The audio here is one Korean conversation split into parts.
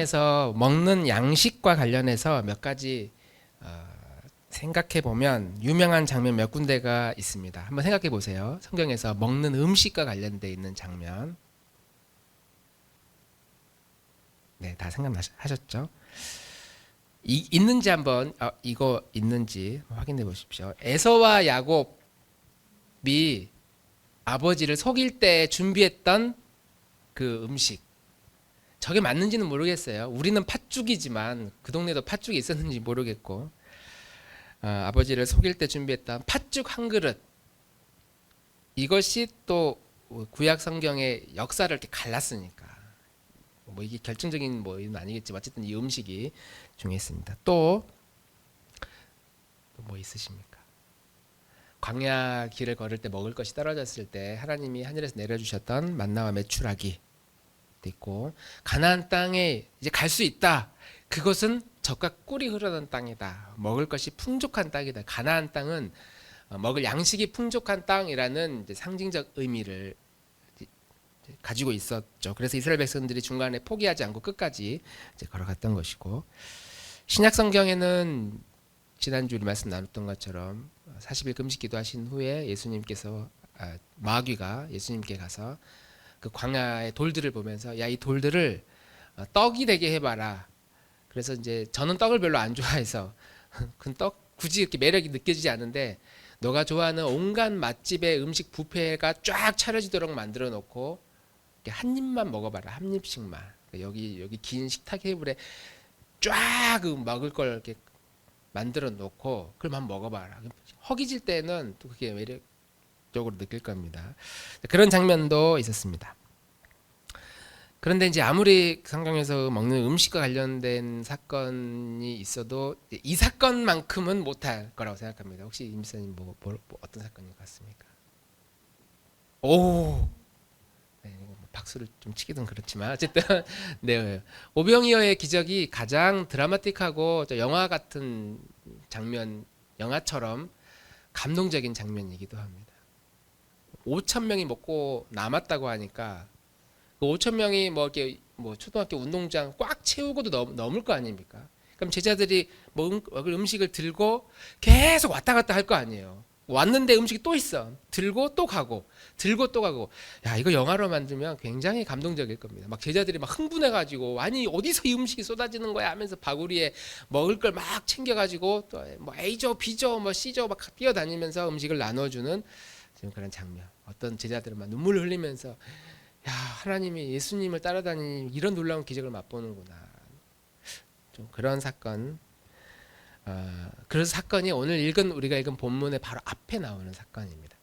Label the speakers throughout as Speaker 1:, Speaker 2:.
Speaker 1: 성경에서 먹는 양식과 관련해서 몇 가지 생각해 보면 유명한 장면 몇 군데가 있습니다. 한번 생각해 보세요. 성경에서 먹는 음식과 관련돼 있는 장면. 네, 다 생각하셨죠? 있는지 한번 이거 있는지 확인해 보십시오. 에서와 야곱이 아버지를 속일 때 준비했던 그 음식. 저게 맞는지는 모르겠어요. 우리는 팥죽이지만 그 동네도 팥죽이 있었는지 모르겠고 아버지를 속일 때 준비했던 팥죽 한 그릇. 이것이 또 구약 성경의 역사를 이렇게 갈랐으니까 뭐 이게 결정적인 뭐는 아니겠지만 어쨌든 이 음식이 중요했습니다. 또 뭐 있으십니까? 광야 길을 걸을 때 먹을 것이 떨어졌을 때 하나님이 하늘에서 내려주셨던 만나와 메추라기 있고, 가나안 땅에 이제 갈 수 있다. 그것은 젖과 꿀이 흐르는 땅이다. 먹을 것이 풍족한 땅이다. 가나안 땅은 먹을 양식이 풍족한 땅이라는 이제 상징적 의미를 가지고 있었죠. 그래서 이스라엘 백성들이 중간에 포기하지 않고 끝까지 이제 걸어갔던 것이고, 신약 성경에는 지난주 우리 말씀 나눴던 것처럼 40일 금식 기도하신 후에 예수님께서 마귀가 예수님께 가서 그 광야의 돌들을 보면서 야, 이 돌들을 떡이 되게 해봐라. 그래서 이제 저는 떡을 별로 안 좋아해서 그 떡 굳이 이렇게 매력이 느껴지지 않는데 너가 좋아하는 온갖 맛집의 음식 뷔페가 쫙 차려지도록 만들어 놓고 한 입만 먹어봐라. 한 입씩만. 여기 긴 식탁 테이블에 쫙 먹을 걸 이렇게 만들어 놓고 그만 먹어봐라. 허기질 때는 또 그게 매력적으로 느낄 겁니다. 그런 장면도 있었습니다. 그런데 이제 아무리 성경에서 먹는 음식과 관련된 사건이 있어도 이 사건만큼은 못할 거라고 생각합니다. 혹시 임 목사님 뭐 어떤 사건인 것 같습니까? 오, 네, 박수를 좀 치기는 그렇지만 어쨌든 네, 오병이어의 기적이 가장 드라마틱하고 영화 같은 장면, 영화처럼 감동적인 장면이기도 합니다. 5천 명이 먹고 남았다고 하니까 그 5천 명이 뭐 이렇게 뭐 초등학교 운동장 꽉 채우고도 넘을 거 아닙니까? 그럼 제자들이 먹을 음식을 들고 계속 왔다 갔다 할 거 아니에요. 왔는데 음식이 또 있어. 들고 또 가고, 들고 또 가고. 야, 이거 영화로 만들면 굉장히 감동적일 겁니다. 막 제자들이 막 흥분해가지고, 아니 어디서 이 음식이 쏟아지는 거야 하면서 바구리에 먹을 걸 막 챙겨가지고 또 뭐 A조, B조, 뭐 C조 막 뛰어다니면서 음식을 나눠주는 지금 그런 장면. 어떤 제자들은 막 눈물을 흘리면서, 야, 하나님이 예수님을 따라다니니 이런 놀라운 기적을 맛보는구나. 좀 그런 사건. 그래서 사건이 오늘 우리가 읽은 본문의 바로 앞에 나오는 사건입니다.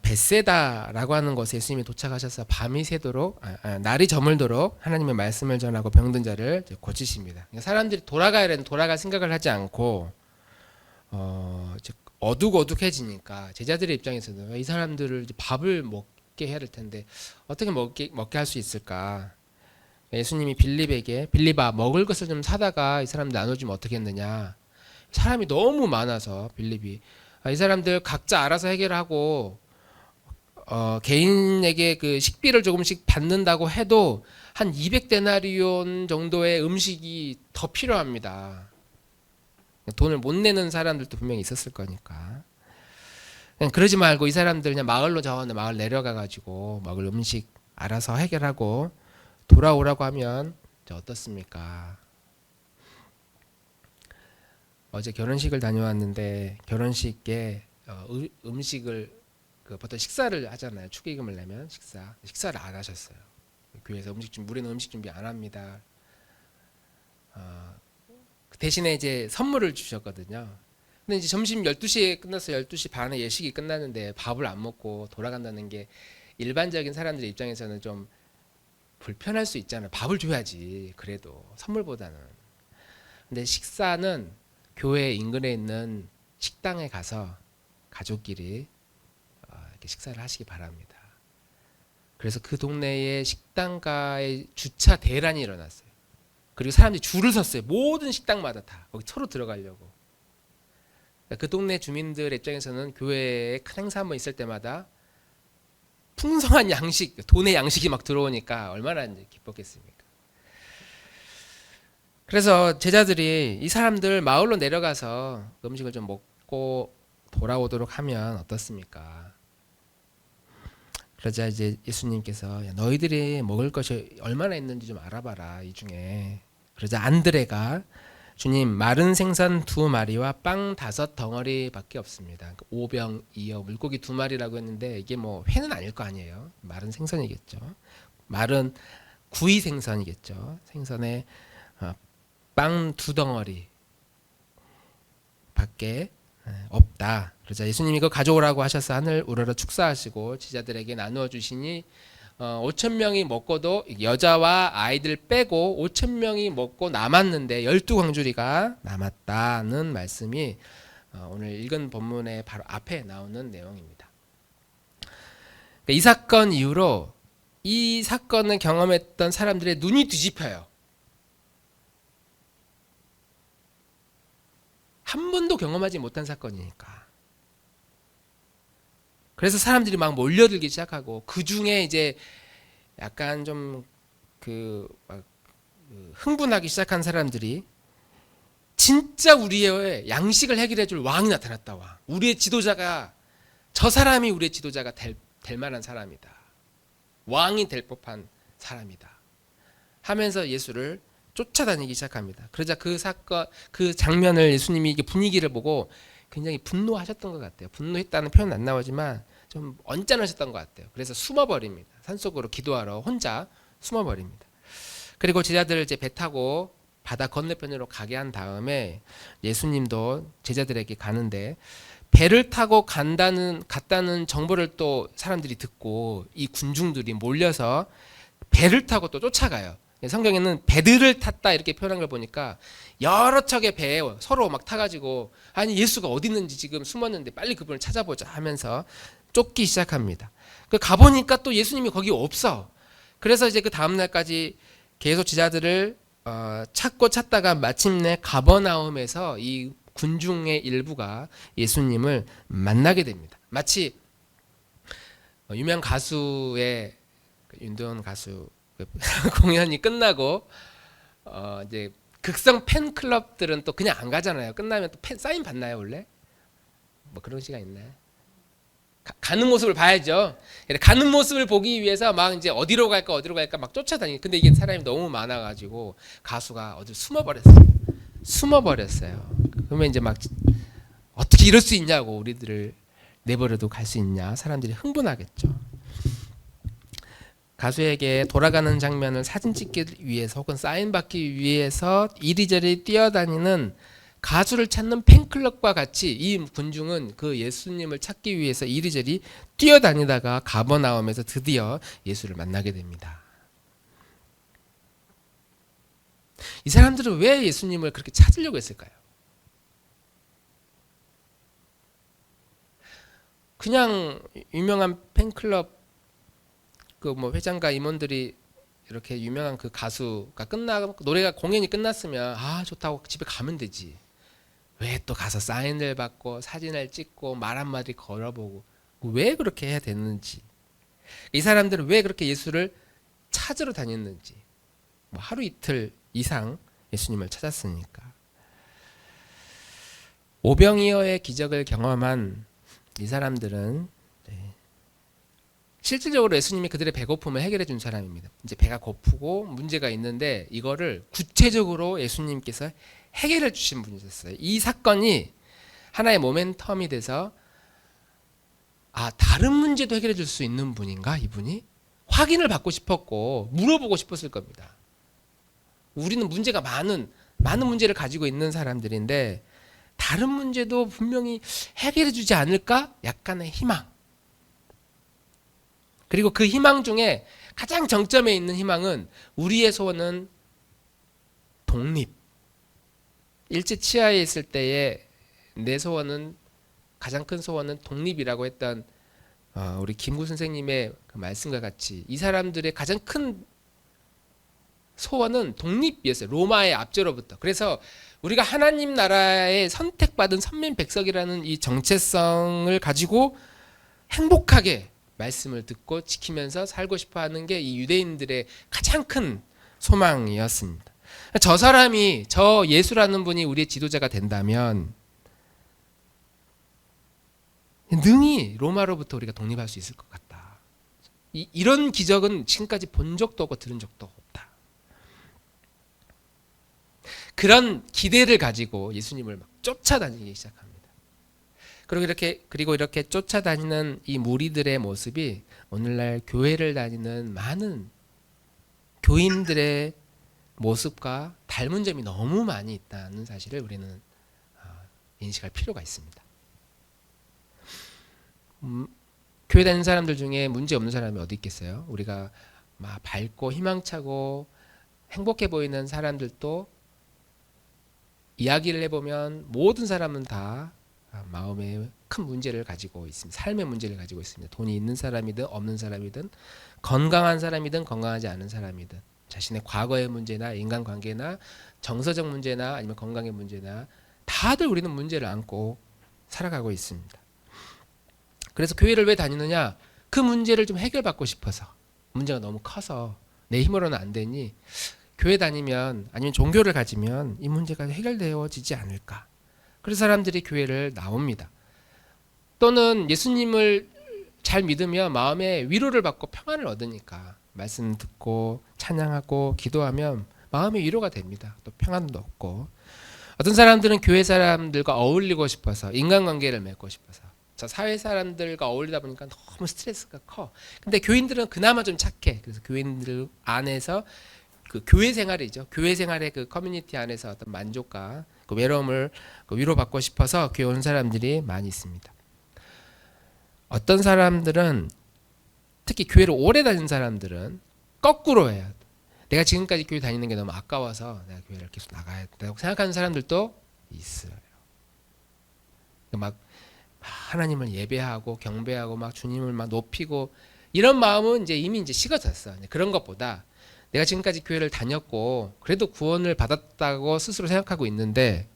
Speaker 1: 벳세다라고 하는 곳에 예수님이 도착하셔서 밤이 새도록 날이 저물도록 하나님의 말씀을 전하고 병든 자를 고치십니다. 그러니까 사람들이 돌아갈 생각을 하지 않고 어둑어둑해지니까 제자들의 입장에서는 이 사람들을 밥을 먹게 해야 될 텐데 어떻게 먹게 할 수 있을까? 예수님이 빌립아 먹을 것을 좀 사다가 이 사람들 나눠주면 어떻겠느냐. 사람이 너무 많아서 빌립이 이 사람들 각자 알아서 해결하고 개인에게 그 식비를 조금씩 받는다고 해도 한 200데나리온 정도의 음식이 더 필요합니다. 돈을 못 내는 사람들도 분명히 있었을 거니까. 그냥 그러지 말고 이 사람들 그냥 마을 내려가 가지고 먹을 음식 알아서 해결하고 돌아오라고 하면 어떻습니까? 어제 결혼식을 다녀왔는데 결혼식에 음식을 보통 식사를 하잖아요. 축의금을 내면 식사를 안 하셨어요. 교회에서 우리는 음식 준비 안 합니다. 대신에 이제 선물을 주셨거든요. 근데 이제 점심 12시에 끝나서 12시 반에 예식이 끝났는데 밥을 안 먹고 돌아간다는 게 일반적인 사람들 입장에서는 좀 불편할 수 있잖아요. 밥을 줘야지. 그래도 선물보다는. 근데 식사는 교회 인근에 있는 식당에 가서 가족끼리 이렇게 식사를 하시기 바랍니다. 그래서 그 동네에 식당가에 주차 대란이 일어났어요. 그리고 사람들이 줄을 섰어요. 모든 식당마다 다 거기 서로 들어가려고. 그 동네 주민들 입장에서는 교회에 큰 행사 한번 있을 때마다 풍성한 양식, 돈의 양식이 막 들어오니까 얼마나 이제 기뻤겠습니까? 그래서 제자들이 이 사람들 마을로 내려가서 음식을 좀 먹고 돌아오도록 하면 어떻습니까? 그러자 이제 예수님께서 야, 너희들이 먹을 것이 얼마나 있는지 좀 알아봐라 이 중에. 그러자 안드레가 주님 마른 생선 2마리와 빵 5덩어리밖에 없습니다. 5병 2어 물고기 2마리라고 했는데 이게 뭐 회는 아닐 거 아니에요. 마른 생선이겠죠. 마른 구이 생선이겠죠. 생선에 빵 2덩어리 밖에 없다. 그러자 예수님이 그거 가져오라고 하셔서 하늘 우러러 축사하시고 제자들에게 나누어 주시니 5,000명이 먹고도 여자와 아이들 빼고 5,000명이 먹고 남았는데 12광주리가 남았다는 말씀이 오늘 읽은 본문의 바로 앞에 나오는 내용입니다. 이 사건 이후로 이 사건을 경험했던 사람들의 눈이 뒤집혀요. 한 번도 경험하지 못한 사건이니까. 그래서 사람들이 막 몰려들기 시작하고 그 중에 이제 약간 좀 흥분하기 시작한 사람들이 진짜 우리의 양식을 해결해 줄 왕이 나타났다. 와. 우리의 지도자가 저 사람이 우리의 지도자가 될 만한 사람이다. 왕이 될 법한 사람이다. 하면서 예수를 쫓아다니기 시작합니다. 그러자 그 사건, 그 장면을 예수님이 이게 분위기를 보고 굉장히 분노하셨던 것 같아요. 분노했다는 표현은 안 나오지만 좀 언짢으셨던 것 같아요. 그래서 숨어버립니다. 산속으로 기도하러 혼자 숨어버립니다. 그리고 제자들을 이제 배 타고 바다 건너편으로 가게 한 다음에 예수님도 제자들에게 가는데 배를 타고 갔다는 정보를 또 사람들이 듣고 이 군중들이 몰려서 배를 타고 또 쫓아가요. 성경에는 배들을 탔다 이렇게 표현한 걸 보니까 여러 척의 배에 서로 막 타가지고 아니 예수가 어디 있는지 지금 숨었는데 빨리 그분을 찾아보자 하면서 쫓기 시작합니다. 그 가보니까 또 예수님이 거기 없어. 그래서 이제 그 다음 날까지 계속 제자들을 찾다가 마침내 가버나움에서 이 군중의 일부가 예수님을 만나게 됩니다. 마치 유명 가수의 윤도현 가수 공연이 끝나고 이제 극성 팬클럽들은 또 그냥 안 가잖아요. 끝나면 또 사인 받나요 원래? 뭐 그런 시간 있나요? 가는 모습을 봐야죠. 가는 모습을 보기 위해서 막 이제 어디로 갈까 막 쫓아다니. 근데 이게 사람이 너무 많아가지고 가수가 어디 숨어버렸어요. 그러면 이제 막 어떻게 이럴 수 있냐고 우리들을 내버려도 갈 수 있냐 사람들이 흥분하겠죠. 가수에게 돌아가는 장면을 사진 찍기 위해서 혹은 사인 받기 위해서 이리저리 뛰어다니는 가수를 찾는 팬클럽과 같이 이 군중은 그 예수님을 찾기 위해서 이리저리 뛰어다니다가 가버나움에서 드디어 예수를 만나게 됩니다. 이 사람들은 왜 예수님을 그렇게 찾으려고 했을까요? 그냥 유명한 팬클럽 그 뭐 회장과 임원들이 이렇게 유명한 그 가수가 노래가 공연이 끝났으면 아 좋다고 집에 가면 되지. 왜 또 가서 사인을 받고 사진을 찍고 말 한마디 걸어보고 왜 그렇게 해야 되는지, 이 사람들은 왜 그렇게 예수를 찾으러 다녔는지, 뭐 하루 이틀 이상 예수님을 찾았으니까. 오병이어의 기적을 경험한 이 사람들은 실질적으로 예수님이 그들의 배고픔을 해결해 준 사람입니다. 이제 배가 고프고 문제가 있는데 이거를 구체적으로 예수님께서 해결해 주신 분이셨어요. 이 사건이 하나의 모멘텀이 돼서 다른 문제도 해결해 줄 수 있는 분인가 이분이? 확인을 받고 싶었고 물어보고 싶었을 겁니다. 우리는 문제가 많은 문제를 가지고 있는 사람들인데 다른 문제도 분명히 해결해 주지 않을까? 약간의 희망. 그리고 그 희망 중에 가장 정점에 있는 희망은 우리의 소원은 독립. 일제 치하에 있을 때에 내 소원은, 가장 큰 소원은 독립이라고 했던 우리 김구 선생님의 그 말씀과 같이 이 사람들의 가장 큰 소원은 독립이었어요. 로마의 압제로부터. 그래서 우리가 하나님 나라에 선택받은 선민 백성이라는 이 정체성을 가지고 행복하게 말씀을 듣고 지키면서 살고 싶어하는 게 이 유대인들의 가장 큰 소망이었습니다. 저 사람이, 저 예수라는 분이 우리의 지도자가 된다면 능히 로마로부터 우리가 독립할 수 있을 것 같다. 이런 기적은 지금까지 본 적도 없고 들은 적도 없다. 그런 기대를 가지고 예수님을 막 쫓아다니기 시작합니다. 그리고 이렇게 쫓아다니는 이 무리들의 모습이 오늘날 교회를 다니는 많은 교인들의 모습과 닮은 점이 너무 많이 있다는 사실을 우리는 인식할 필요가 있습니다. 교회 다니는 사람들 중에 문제 없는 사람이 어디 있겠어요? 우리가 막 밝고 희망차고 행복해 보이는 사람들도 이야기를 해보면 모든 사람은 다 마음에 큰 문제를 가지고 있습니다. 삶의 문제를 가지고 있습니다. 돈이 있는 사람이든 없는 사람이든 건강한 사람이든 건강하지 않은 사람이든 자신의 과거의 문제나 인간관계나 정서적 문제나 아니면 건강의 문제나 다들 우리는 문제를 안고 살아가고 있습니다. 그래서 교회를 왜 다니느냐? 그 문제를 좀 해결받고 싶어서. 문제가 너무 커서 내 힘으로는 안 되니 교회 다니면 아니면 종교를 가지면 이 문제가 해결되어지지 않을까. 그래서 사람들이 교회를 나옵니다. 또는 예수님을 잘 믿으면 마음에 위로를 받고 평안을 얻으니까 말씀 듣고 찬양하고 기도하면 마음의 위로가 됩니다. 또 평안도 얻고. 어떤 사람들은 교회 사람들과 어울리고 싶어서 인간관계를 맺고 싶어서 저 사회 사람들과 어울리다 보니까 너무 스트레스가 커. 근데 교인들은 그나마 좀 착해. 그래서 교인들 안에서 그 교회 생활이죠. 교회 생활의 그 커뮤니티 안에서 어떤 만족과 그 외로움을 위로받고 싶어서 교회 온 사람들이 많이 있습니다. 어떤 사람들은 특히 교회를 오래 다닌 사람들은 거꾸로 해요. 내가 지금까지 교회 다니는 게 너무 아까워서 내가 교회를 계속 나가야 된다고 생각하는 사람들도 있어요. 막 하나님을 예배하고 경배하고 막 주님을 막 높이고 이런 마음은 이제 이미 식어졌어. 그런 것보다 내가 지금까지 교회를 다녔고 그래도 구원을 받았다고 스스로 생각하고 있는데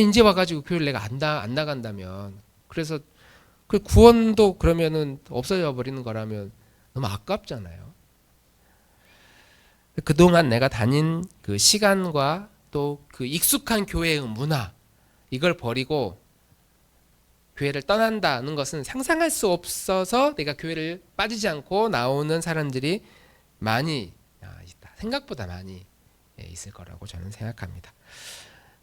Speaker 1: 이제 와가지고 교회를 내가 안 나간다면 그래서 그 구원도 그러면은 없어져 버리는 거라면 너무 아깝잖아요. 그동안 내가 다닌 그 시간과 또 그 익숙한 교회의 문화 이걸 버리고 교회를 떠난다는 것은 상상할 수 없어서 내가 교회를 빠지지 않고 나오는 사람들이 많이 있다. 생각보다 많이 있을 거라고 저는 생각합니다.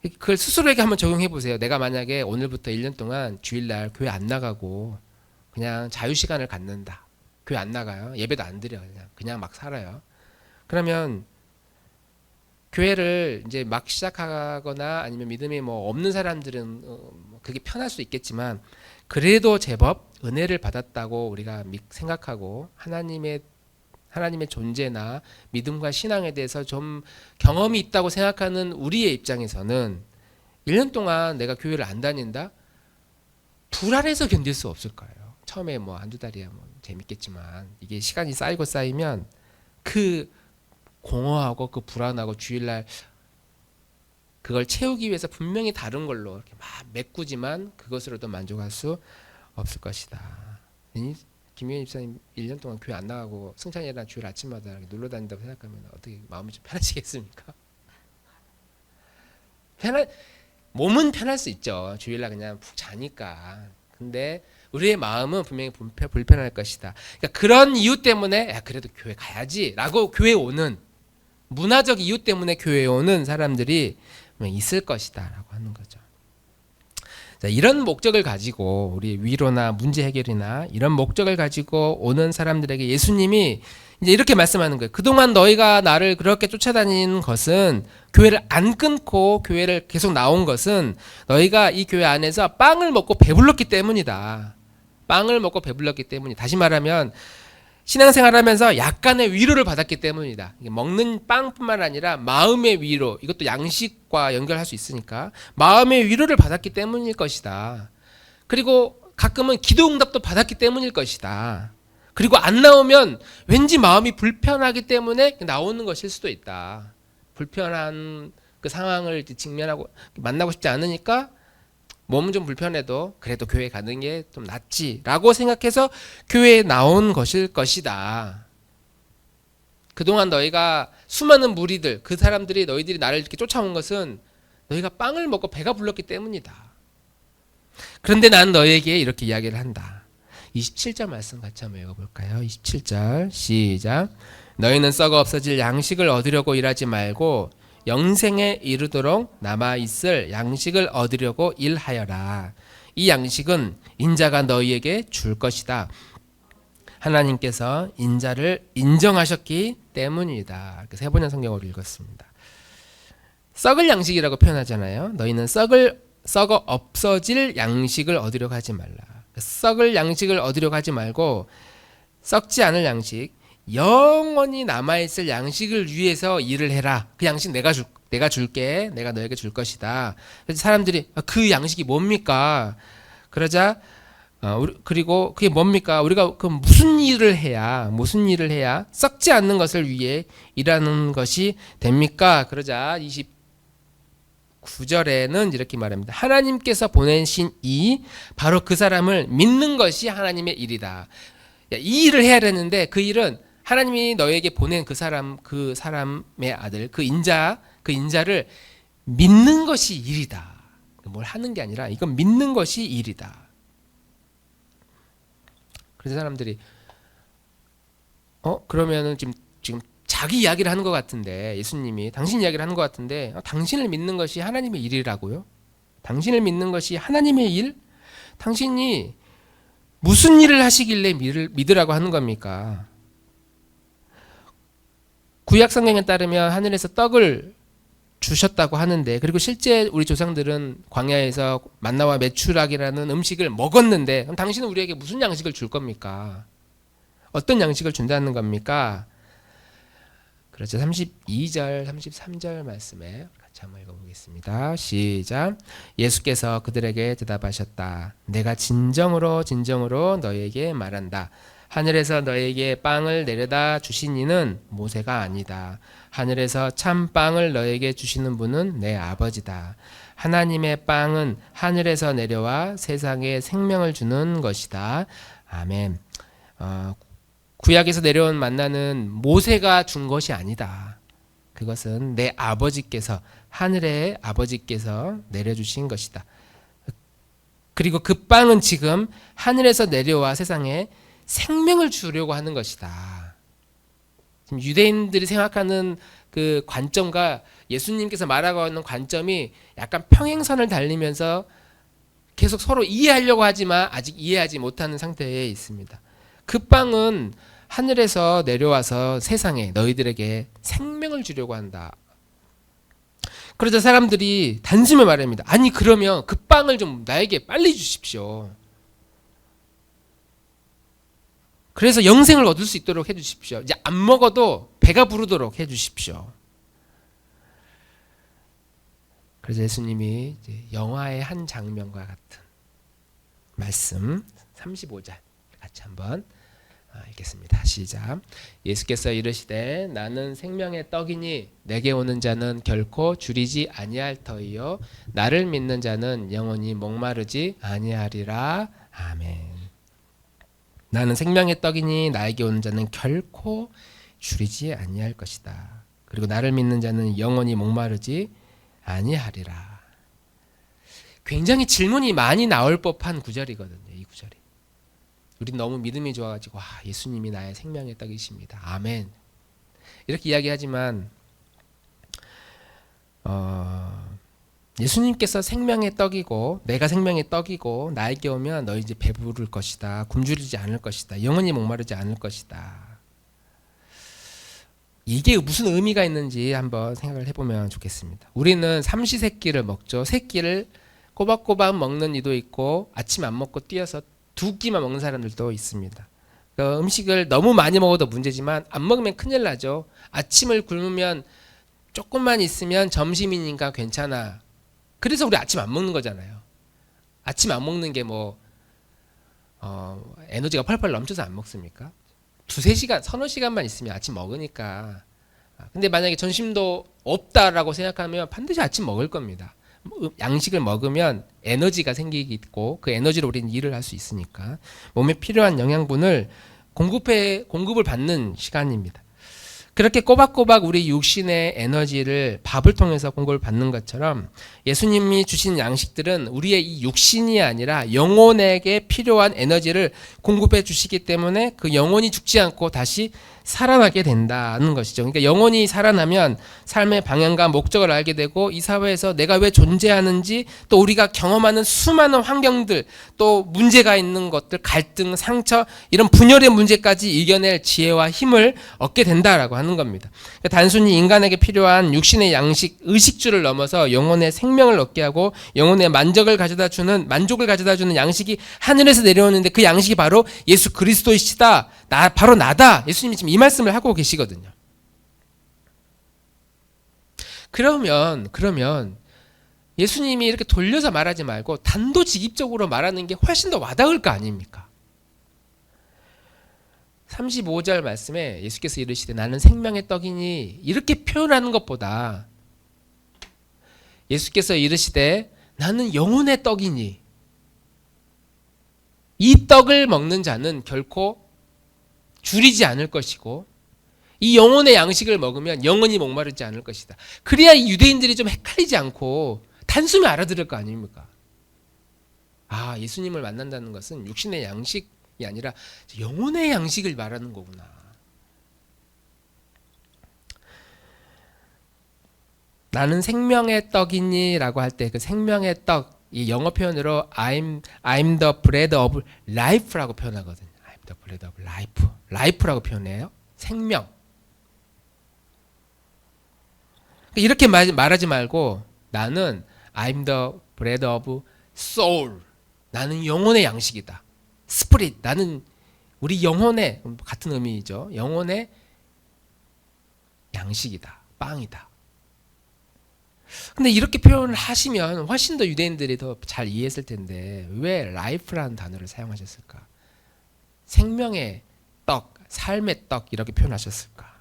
Speaker 1: 그걸 스스로에게 한번 적용해 보세요. 내가 만약에 오늘부터 1년 동안 주일날 교회 안 나가고 그냥 자유시간을 갖는다. 교회 안 나가요. 예배도 안 드려. 그냥 막 살아요. 그러면 교회를 이제 막 시작하거나 아니면 믿음이 뭐 없는 사람들은 그게 편할 수 있겠지만 그래도 제법 은혜를 받았다고 우리가 생각하고 하나님의 존재나 믿음과 신앙에 대해서 좀 경험이 있다고 생각하는 우리의 입장에서는 1년 동안 내가 교회를 안 다닌다? 불안해서 견딜 수 없을 거예요. 처음에 뭐 한두 달이야 뭐 재밌겠지만 이게 시간이 쌓이면 그 공허하고 그 불안하고 주일날 그걸 채우기 위해서 분명히 다른 걸로 이렇게 막 메꾸지만 그것으로도 만족할 수 없을 것이다. 김효인 집사님 1년 동안 교회 안 나가고 승찬이랑 주일 아침마다 이렇게 놀러 다닌다고 생각하면 어떻게 마음이 좀 편하시겠습니까? 몸은 편할 수 있죠. 주일날 그냥 푹 자니까. 근데 우리의 마음은 분명히 불편할 것이다. 그러니까 그런 이유 때문에 그래도 교회 가야지라고 교회 오는 문화적 이유 때문에 교회에 오는 사람들이 있을 것이다라고 하는 거죠. 자, 이런 목적을 가지고 우리 위로나 문제 해결이나 이런 목적을 가지고 오는 사람들에게 예수님이 이제 이렇게 말씀하는 거예요. 그동안 너희가 나를 그렇게 쫓아다니는 것은 교회를 안 끊고 교회를 계속 나온 것은 너희가 이 교회 안에서 빵을 먹고 배불렀기 때문이다. 빵을 먹고 배불렀기 때문이다. 다시 말하면 신앙생활하면서 약간의 위로를 받았기 때문이다. 먹는 빵뿐만 아니라 마음의 위로, 이것도 양식과 연결할 수 있으니까 마음의 위로를 받았기 때문일 것이다. 그리고 가끔은 기도 응답도 받았기 때문일 것이다. 그리고 안 나오면 왠지 마음이 불편하기 때문에 나오는 것일 수도 있다. 불편한 그 상황을 직면하고 만나고 싶지 않으니까 몸은 좀 불편해도 그래도 교회 가는 게 좀 낫지라고 생각해서 교회에 나온 것일 것이다. 그동안 너희가 수많은 무리들, 그 사람들이 너희들이 나를 이렇게 쫓아온 것은 너희가 빵을 먹고 배가 불렀기 때문이다. 그런데 난 너희에게 이렇게 이야기를 한다. 27절 말씀 같이 한번 읽어볼까요? 27절 시작. 너희는 썩어 없어질 양식을 얻으려고 일하지 말고 영생에 이르도록 남아있을 양식을 얻으려고 일하여라. 이 양식은 인자가 너희에게 줄 것이다. 하나님께서 인자를 인정하셨기 때문이다. 세 번의 성경으로 읽었습니다. 썩을 양식이라고 표현하잖아요. 너희는 썩어 없어질 양식을 얻으려고 하지 말라. 썩을 양식을 얻으려고 하지 말고 썩지 않을 양식, 영원히 남아있을 양식을 위해서 일을 해라. 그 양식 내가 줄게. 내가 너에게 줄 것이다. 그래서 사람들이 그 양식이 뭡니까? 그러자 그리고 그게 뭡니까? 우리가 그 무슨 일을 해야 썩지 않는 것을 위해 일하는 것이 됩니까? 그러자 29절에는 이렇게 말합니다. 하나님께서 보내신 바로 그 사람을 믿는 것이 하나님의 일이다. 이 일을 해야 되는데 그 일은 하나님이 너에게 보낸 그 사람의 아들, 그 인자를 믿는 것이 일이다. 뭘 하는 게 아니라 이건 믿는 것이 일이다. 그래서 사람들이 그러면은 지금 자기 이야기를 하는 것 같은데, 예수님이 당신 이야기를 하는 것 같은데, 당신을 믿는 것이 하나님의 일이라고요? 당신을 믿는 것이 하나님의 일? 당신이 무슨 일을 하시길래 믿으라고 하는 겁니까? 구약 성경에 따르면 하늘에서 떡을 주셨다고 하는데, 그리고 실제 우리 조상들은 광야에서 만나와 메추락이라는 음식을 먹었는데, 그럼 당신은 우리에게 무슨 양식을 줄 겁니까? 어떤 양식을 준다는 겁니까? 그렇죠. 32절, 33절 말씀에 같이 한번 읽어보겠습니다. 시작. 예수께서 그들에게 대답하셨다. 내가 진정으로 너희에게 말한다. 하늘에서 너희에게 빵을 내려다 주신 이는 모세가 아니다. 하늘에서 참 빵을 너희에게 주시는 분은 내 아버지다. 하나님의 빵은 하늘에서 내려와 세상에 생명을 주는 것이다. 아멘. 구약에서 내려온 만나는 모세가 준 것이 아니다. 그것은 내 아버지께서, 하늘의 아버지께서 내려주신 것이다. 그리고 그 빵은 지금 하늘에서 내려와 세상에 생명을 주려고 하는 것이다. 지금 유대인들이 생각하는 그 관점과 예수님께서 말하고 있는 관점이 약간 평행선을 달리면서 계속 서로 이해하려고 하지만 아직 이해하지 못하는 상태에 있습니다. 그 빵은 하늘에서 내려와서 세상에 너희들에게 생명을 주려고 한다. 그러자 사람들이 단숨에 말합니다. 아니 그러면 그 빵을 좀 나에게 빨리 주십시오. 그래서 영생을 얻을 수 있도록 해주십시오. 이제 안 먹어도 배가 부르도록 해주십시오. 그래서 예수님이 이제 영화의 한 장면과 같은 말씀 35절 같이 한번 읽겠습니다. 시작. 예수께서 이르시되 나는 생명의 떡이니 내게 오는 자는 결코 줄이지 아니할 터이요 나를 믿는 자는 영원히 목마르지 아니하리라. 아멘. 나는 생명의 떡이니 나에게 오는 자는 결코 줄이지 아니할 것이다. 그리고 나를 믿는 자는 영원히 목마르지 아니하리라. 굉장히 질문이 많이 나올 법한 구절이거든요. 이 구절이. 우린 너무 믿음이 좋아가지고 예수님이 나의 생명의 떡이십니다. 아멘. 이렇게 이야기하지만 예수님께서 생명의 떡이고 내가 생명의 떡이고 나에게 오면 너희 이제 배부를 것이다. 굶주리지 않을 것이다. 영원히 목마르지 않을 것이다. 이게 무슨 의미가 있는지 한번 생각을 해보면 좋겠습니다. 우리는 삼시세끼를 먹죠. 세끼를 꼬박꼬박 먹는 이도 있고 아침 안 먹고 뛰어서 두 끼만 먹는 사람들도 있습니다. 그 음식을 너무 많이 먹어도 문제지만 안 먹으면 큰일 나죠. 아침을 굶으면 조금만 있으면 점심이니까 괜찮아. 그래서 우리 아침 안 먹는 거잖아요. 아침 안 먹는 게 에너지가 펄펄 넘쳐서 안 먹습니까? 두세 시간, 서너 시간만 있으면 아침 먹으니까. 근데 만약에 점심도 없다라고 생각하면 반드시 아침 먹을 겁니다. 양식을 먹으면 에너지가 생기고 그 에너지로 우리는 일을 할 수 있으니까 몸에 필요한 영양분을 공급을 받는 시간입니다. 그렇게 꼬박꼬박 우리 육신의 에너지를 밥을 통해서 공급을 받는 것처럼 예수님이 주신 양식들은 우리의 이 육신이 아니라 영혼에게 필요한 에너지를 공급해 주시기 때문에 그 영혼이 죽지 않고 다시 살아나게 된다는 것이죠. 그러니까 영혼이 살아나면 삶의 방향과 목적을 알게 되고 이 사회에서 내가 왜 존재하는지 또 우리가 경험하는 수많은 환경들 또 문제가 있는 것들 갈등, 상처 이런 분열의 문제까지 이겨낼 지혜와 힘을 얻게 된다라고 하는 겁니다. 그러니까 단순히 인간에게 필요한 육신의 양식, 의식주를 넘어서 영혼의 생명을 얻게 하고 영혼의 만족을 가져다 주는 양식이 하늘에서 내려오는데 그 양식이 바로 예수 그리스도이시다. 바로 나다. 예수님이 지금 이 말씀을 하고 계시거든요. 그러면 예수님이 이렇게 돌려서 말하지 말고 단도직입적으로 말하는 게 훨씬 더 와닿을 거 아닙니까? 35절 말씀에 예수께서 이르시되 나는 생명의 떡이니 이렇게 표현하는 것보다 예수께서 이르시되 나는 영혼의 떡이니 이 떡을 먹는 자는 결코 줄이지 않을 것이고 이 영혼의 양식을 먹으면 영원히 목마르지 않을 것이다. 그래야 이 유대인들이 좀 헷갈리지 않고 단숨에 알아들을 거 아닙니까? 아, 예수님을 만난다는 것은 육신의 양식이 아니라 영혼의 양식을 말하는 거구나. 나는 생명의 떡이니 라고 할 때 그 생명의 떡, 이 영어 표현으로 I'm the bread of life라고 표현하거든요. I'm the bread of life. life라고 표현해요. 생명. 이렇게 말하지 말고 나는 I'm the bread of soul. 나는 영혼의 양식이다. spirit. 나는 우리 영혼의 같은 의미죠. 영혼의 양식이다. 빵이다. 근데 이렇게 표현을 하시면 훨씬 더 유대인들이 더 잘 이해했을 텐데 왜 life라는 단어를 사용하셨을까? 생명의 떡, 삶의 떡 이렇게 표현하셨을까?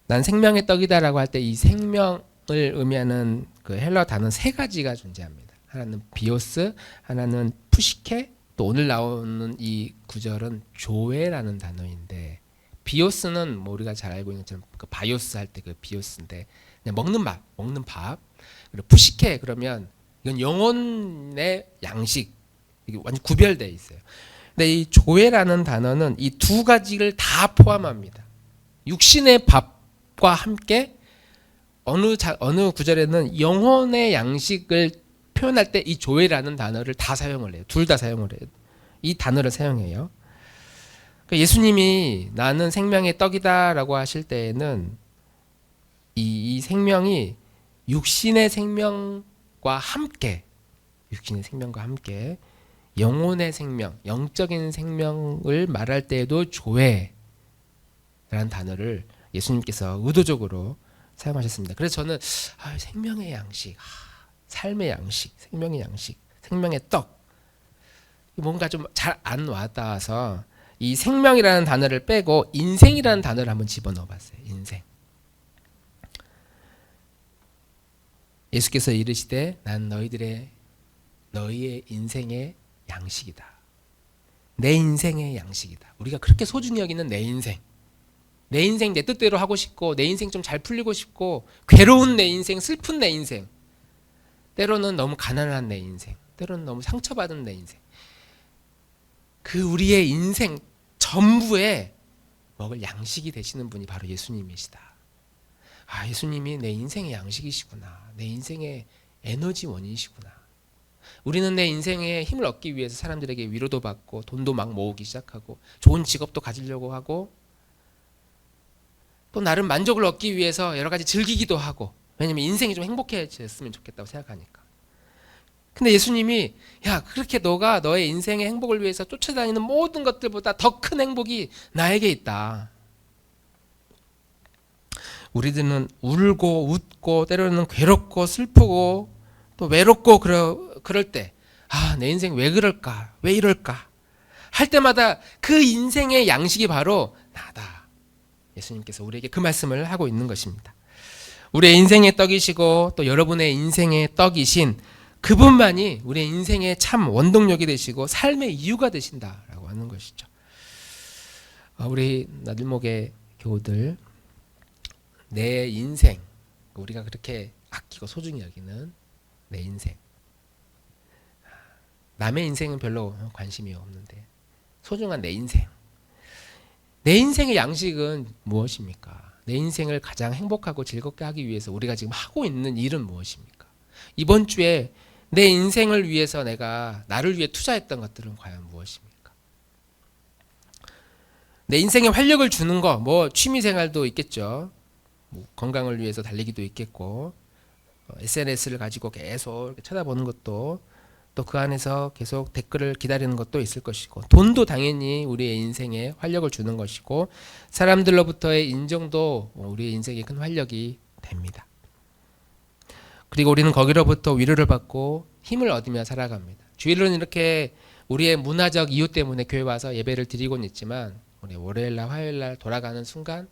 Speaker 1: 난 생명의 떡이다라고 할 때 이 생명을 의미하는 그 헬러 단어 세 가지가 존재합니다. 하나는 비오스, 하나는 푸시케, 또 오늘 나오는 이 구절은 조에라는 단어인데 비오스는 뭐 우리가 잘 알고 있는 것처럼 그 바이오스 할 때 그 비오스인데 그냥 먹는 밥. 그리고 푸시케 그러면 이건 영혼의 양식. 이게 완전 구별되어 있어요. 근데 이 조에라는 단어는 이 두 가지를 다 포함합니다. 육신의 밥과 함께 어느 구절에는 영혼의 양식을 표현할 때 이 조에라는 단어를 다 사용을 해요. 둘 다 사용을 해요. 이 단어를 사용해요. 예수님이 나는 생명의 떡이다라고 하실 때에는 이 생명이 육신의 생명과 함께 영혼의 생명, 영적인 생명을 말할 때에도 조회라는 단어를 예수님께서 의도적으로 사용하셨습니다. 그래서 저는 생명의 양식, 삶의 양식, 생명의 양식, 생명의 떡 뭔가 좀 잘 안 와닿아서 이 생명이라는 단어를 빼고 인생이라는 단어를 한번 집어넣어 봤어요. 인생. 예수께서 이르시되 난 너희의 인생의 양식이다. 내 인생의 양식이다. 우리가 그렇게 소중히 여기는 내 인생 내 뜻대로 하고 싶고 내 인생 좀 잘 풀리고 싶고 괴로운 내 인생, 슬픈 내 인생, 때로는 너무 가난한 내 인생, 때로는 너무 상처받은 내 인생, 그 우리의 인생 전부에 먹을 양식이 되시는 분이 바로 예수님이시다. 예수님이 내 인생의 양식이시구나. 내 인생의 에너지 원인이시구나. 우리는 내 인생에 힘을 얻기 위해서 사람들에게 위로도 받고 돈도 막 모으기 시작하고 좋은 직업도 가지려고 하고 또 나름 만족을 얻기 위해서 여러 가지 즐기기도 하고 왜냐면 인생이 좀 행복해졌으면 좋겠다고 생각하니까. 근데 예수님이 그렇게 너가 너의 인생의 행복을 위해서 쫓아다니는 모든 것들보다 더 큰 행복이 나에게 있다. 우리들은 울고 웃고 때로는 괴롭고 슬프고 또 외롭고 그럴 때 내 인생 왜 그럴까? 왜 이럴까? 할 때마다 그 인생의 양식이 바로 나다. 예수님께서 우리에게 그 말씀을 하고 있는 것입니다. 우리의 인생의 떡이시고 또 여러분의 인생의 떡이신 그분만이 우리의 인생의 참 원동력이 되시고 삶의 이유가 되신다라고 하는 것이죠. 우리 나들목의 교우들, 내 인생, 우리가 그렇게 아끼고 소중히 여기는 내 인생, 남의 인생은 별로 관심이 없는데 소중한 내 인생, 내 인생의 양식은 무엇입니까? 내 인생을 가장 행복하고 즐겁게 하기 위해서 우리가 지금 하고 있는 일은 무엇입니까? 이번 주에 내 인생을 위해서 내가 나를 위해 투자했던 것들은 과연 무엇입니까? 내 인생에 활력을 주는 거, 뭐 취미생활도 있겠죠. 뭐 건강을 위해서 달리기도 있겠고, SNS를 가지고 계속 쳐다보는 것도, 또 그 안에서 계속 댓글을 기다리는 것도 있을 것이고, 돈도 당연히 우리의 인생에 활력을 주는 것이고, 사람들로부터의 인정도 우리의 인생에 큰 활력이 됩니다. 그리고 우리는 거기로부터 위로를 받고 힘을 얻으며 살아갑니다. 주일은 이렇게 우리의 문화적 이유 때문에 교회 와서 예배를 드리고는 있지만, 우리 월요일날 화요일날 돌아가는 순간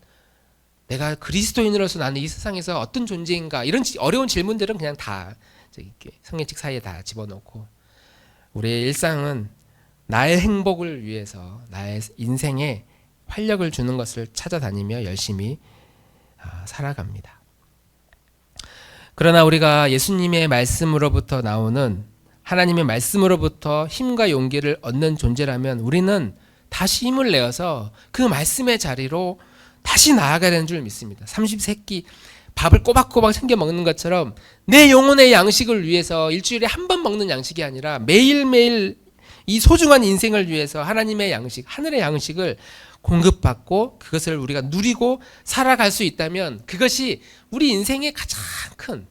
Speaker 1: 내가 그리스도인으로서 나는 이 세상에서 어떤 존재인가, 이런 어려운 질문들은 그냥 다 성경책 사이에 다 집어넣고, 우리의 일상은 나의 행복을 위해서 나의 인생에 활력을 주는 것을 찾아다니며 열심히 살아갑니다. 그러나 우리가 예수님의 말씀으로부터 나오는, 하나님의 말씀으로부터 힘과 용기를 얻는 존재라면 우리는 다시 힘을 내어서 그 말씀의 자리로 다시 나아가야 되는 줄 믿습니다. 30세끼 밥을 꼬박꼬박 챙겨 먹는 것처럼 내 영혼의 양식을 위해서 일주일에 한 번 먹는 양식이 아니라 매일매일 이 소중한 인생을 위해서 하나님의 양식, 하늘의 양식을 공급받고 그것을 우리가 누리고 살아갈 수 있다면 그것이 우리 인생의 가장 큰,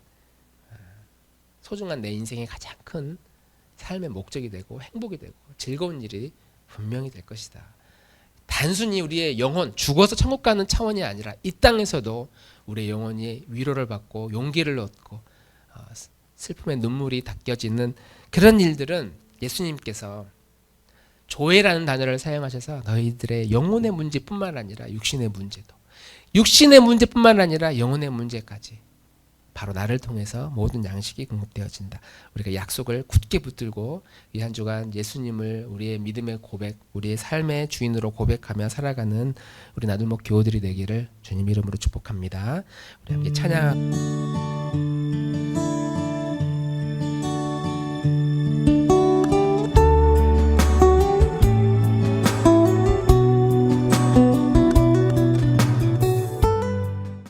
Speaker 1: 소중한 내 인생의 가장 큰 삶의 목적이 되고 행복이 되고 즐거운 일이 분명히 될 것이다. 단순히 우리의 영혼, 죽어서 천국 가는 차원이 아니라 이 땅에서도 우리의 영혼이 위로를 받고 용기를 얻고 슬픔의 눈물이 닦여지는 그런 일들은 예수님께서 조회라는 단어를 사용하셔서 너희들의 영혼의 문제뿐만 아니라 육신의 문제뿐만 아니라 영혼의 문제까지 바로 나를 통해서 모든 양식이 공급되어진다. 우리가 약속을 굳게 붙들고 이 한 주간 예수님을 우리의 믿음의 고백, 우리의 삶의 주인으로 고백하며 살아가는 우리 나들목 교우들이 되기를 주님 이름으로 축복합니다. 우리 함께 찬양.